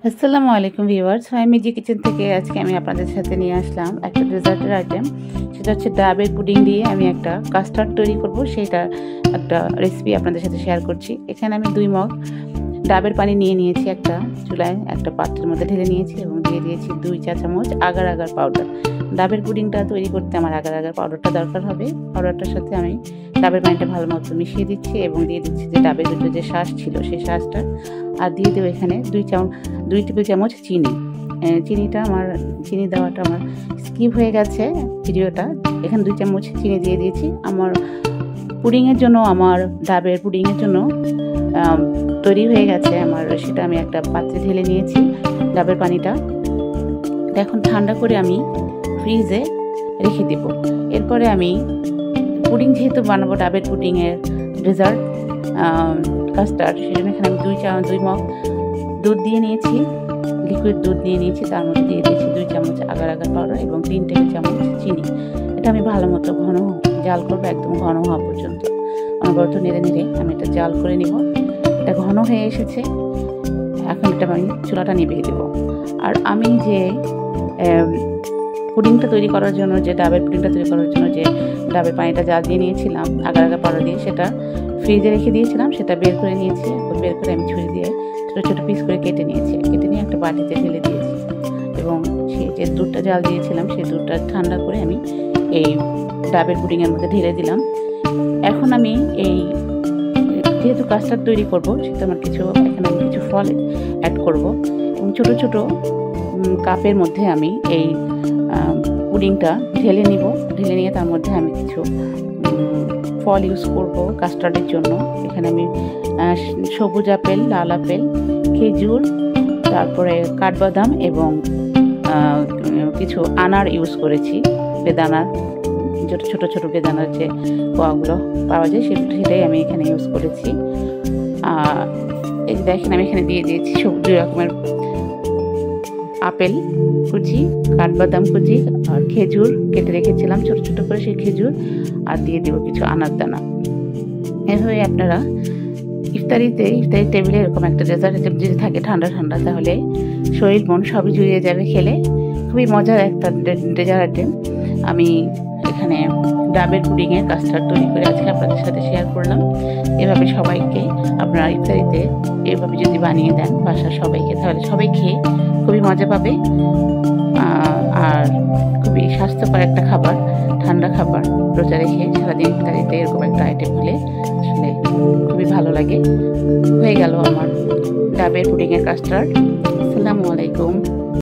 আসসালামু আলাইকুম viewers, ফাইমিজি kitchen থেকে আজকে আমি আপনাদের সাথে নিয়ে আসলাম একটা ডেজার্টের আইটেম। সেটা হচ্ছে ডাবের পুডিং দিয়ে আমি একটা কাস্টার্ড তৈরি করব। সেটা একটা রেসিপি আপনাদের সাথে শেয়ার করছি। এখানে আমি 2 মগ ডাবের পানি নিয়ে নিয়েছি, একটা চুলায় একটা পাত্রের মধ্যে ঢেলে নিয়েছি এবং দিয়ে দিয়েছি 2 চা চামচ আগার আগার পাউডার। ডাবের পুডিংটা তৈরি করতে আমার আগার আগার পাউডারটা দরকার হবে। পাউডারটার সাথে আমি ডাবের পানিটা ভালো মতো মিশিয়ে দিচ্ছি এবং দিয়ে দিচ্ছি যে ডাবের ভিতরে যে শাঁস ছিল সেই শাঁসটা, আর দিয়ে দেবো এখানে 2 টেবিল চামচ চিনি। চিনি দেওয়াটা আমার স্কিপ হয়ে গেছে ভিডিওটা। এখানে 2 চামচ চিনি দিয়ে দিয়েছি। আমার পুডিংয়ের জন্য, আমার ডাবের পুডিংয়ের জন্য তৈরি হয়ে গেছে আমার। সেটা আমি একটা পাত্রে ঢেলে নিয়েছি ডাবের পানিটা। এখন ঠান্ডা করে আমি ফ্রিজে রেখে দেব। এরপরে আমি পুডিং যেহেতু বানাবো, ডাবের পুডিংয়ের ডেজার্ট কাস্টার্ড, সেজন্য এখানে আমি 2 মগ দুধ দিয়ে নিয়েছি, লিকুইড দুধ দিয়ে নিয়েছি। তার মধ্যে দিয়ে দিয়েছি 2 চামচ আগার আগার পাউডার এবং 3 টেবিল চামচ চিনি। এটা আমি ভালো মতো ঘন জাল করবো, একদম ঘন হওয়া পর্যন্ত অনবরত নেড়ে নেড়ে আমি এটা জাল করে নিব। এটা ঘন হয়ে এসেছে, এখন এটা আমি চুলাটা নিভিয়ে দেবো। আর আমি যে পুডিংটা তৈরি করার জন্য, যে ডাবের পুডিংটা তৈরি করার জন্য যে ডাবের পানিটা জাল দিয়ে নিয়েছিলাম আগার আগার পাউডার দিয়ে, সেটা ফ্রিজে রেখে দিয়েছিলাম। সেটা বের করে নিয়েছি। এখন বের করে আমি ছুরি দিয়ে ছোটো ছোটো পিস করে কেটে নিয়ে একটা বাটিতে ঢেলে দিয়েছি এবং সেই যে দুধটা জাল দিয়েছিলাম সেই দুধটা ঠান্ডা করে আমি এই ডাবের পুডিংয়ের মধ্যে ঢেলে দিলাম। এখন আমি এই যেহেতু কাস্টার্ড তৈরি করব, সেটা আমার এখানে আমি কিছু ফল অ্যাড করব এবং ছোটো ছোটো কাপের মধ্যে আমি এই পুডিংটা ঢেলে নিয়ে তার মধ্যে আমি কিছু ফল ইউজ করব কাস্টার্ডের জন্য। এখানে আমি সবুজ আপেল, লাল আপেল, খেজুর, তারপরে কাঠবাদাম এবং কিছু আনার ইউজ করেছি। বেদানার, ছোটো ছোটো বেদানার যে কোয়াগুলো পাওয়া যায় সেটাই আমি এখানে ইউজ করেছি। এই দেখেন আমি এখানে দিয়ে দিয়েছি 2 রকমের আপেল কুচি, কাঠবাদাম কুচি আর খেজুর কেটে রেখেছিলাম ছোটো ছোটো করে, সেই খেজুর, আর দিয়ে দেবো কিছু আনার দানা। এভাবে আপনারা ইফতারি টেবিলে এরকম একটা ডেজার্ট যদি থাকে ঠান্ডা ঠান্ডা, তাহলে শরীর মন সবই জুড়িয়ে যাবে খেলে। খুবই মজার একটা ডেজার্ট আইটেম। আমি এখানে ডাবের পুডিংয়ের কাস্টার্ড তৈরি করে আজকে আপনাদের সাথে শেয়ার করলাম। এভাবে সবাইকে আপনারা ইফতারিতে এভাবে যদি বানিয়ে দেন বাসার সবাইকে, তাহলে সবাই খেয়ে খুবই মজা পাবে। আর খুবই স্বাস্থ্যকর একটা খাবার, ঠান্ডা খাবার, রোজা রেখে সারাদিন ইফতারিতে এরকম একটা আইটেম হলে আসলে খুবই ভালো লাগে। হয়ে গেল আমার ডাবের পুডিংয়ের কাস্টার্ড। আসসালামু আলাইকুম।